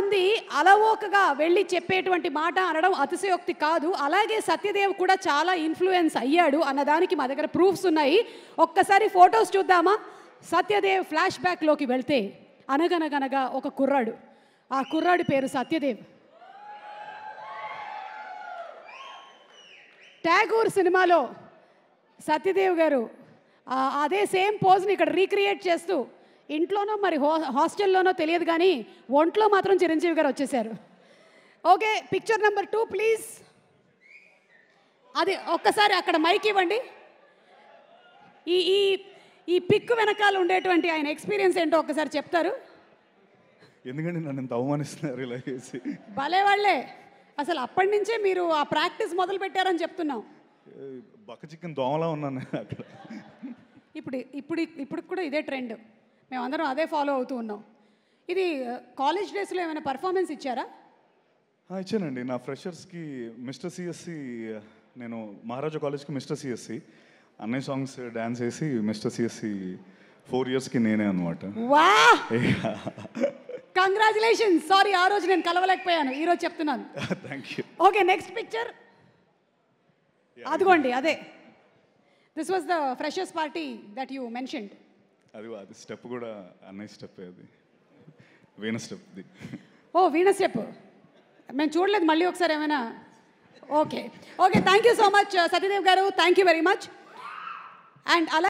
మంది అలవోకగా వెళ్ళి చెప్పేటువంటి మాట అనడం అతిశయోక్తి కాదు. అలాగే సత్యదేవ్ కూడా చాలా ఇన్ఫ్లుయెన్స్ అయ్యాడు అన్నదానికి మా దగ్గర ప్రూఫ్స్ ఉన్నాయి. ఒక్కసారి ఫొటోస్ చూద్దామా? సత్యదేవ్ ఫ్లాష్ బ్యాక్లోకి వెళ్తే అనగనగనగా ఒక కుర్రాడు, ఆ కుర్రాడి పేరు సత్యదేవ్. ట్యాగూర్ సినిమాలో సత్యదేవ్ గారు అదే సేమ్ పోజ్ని ఇక్కడ రీక్రియేట్ చేస్తూ ఇంట్లోనో మరి హాస్టల్లోనో తెలియదు కానీ ఒంట్లో మాత్రం చిరంజీవి గారు వచ్చేసారు. Okay, picture number 2 please. అది ఒక్కసారి అక్కడ మైక్ ఇవ్వండి. ఈ ఈ ఈ పిక్ వెనకాల ఉండేటువంటి ఆయన ఎక్స్పీరియన్స్ ఏంటో ఒక్కసారి చెప్తారు. ఎందుకంటే నన్ను ఎంత అవమానిస్తున్నారు ఇలా చేసి. భలే వాళ్ళే, అసలు అప్పటి నుంచే మీరు ఆ ప్రాక్టీస్ మొదలు పెట్టారని చెప్తున్నాం. బక్క చికెన్ దోమలా ఉన్నాను అక్కడ. ఇప్పుడు కూడా ఇదే ట్రెండ్, మేమందరం అదే ఫాలో అవుతూ ఉన్నాం. ఇది కాలేజ్ డేస్లో ఏమైనా పర్ఫార్మెన్స్ ఇచ్చారా? ఇచ్చానండి. నా ఫ్రెషర్స్కి మిస్టర్ సిఎస్సి, నేను మహారాజా కాలేజ్కి మిస్టర్ సిఎస్సి అన్నయ్య సాంగ్స్ డ్యాన్స్ వేసి మిస్టర్ సిఎస్సి 4 ఇయర్స్కి నేనే అనమాట. వా, కంగ్రాచులేషన్స్. సారీ, ఆ రోజు నేను కలవలేకపోయాను, ఈరోజు చెప్తున్నాను. Thank you. Okay, next picture అదిగోండి. అదే, this was the freshers party that you mentioned. అది స్టెప్ కూడా అన్నయ్య స్టెప్, అది వీణ స్టెప్. ఓ, వీణ స్టెప్ మేము చూడలేదు, మళ్ళీ ఒకసారి ఏమైనా. Okay, thank you so much Satyadev garu, thank you very much. And అలా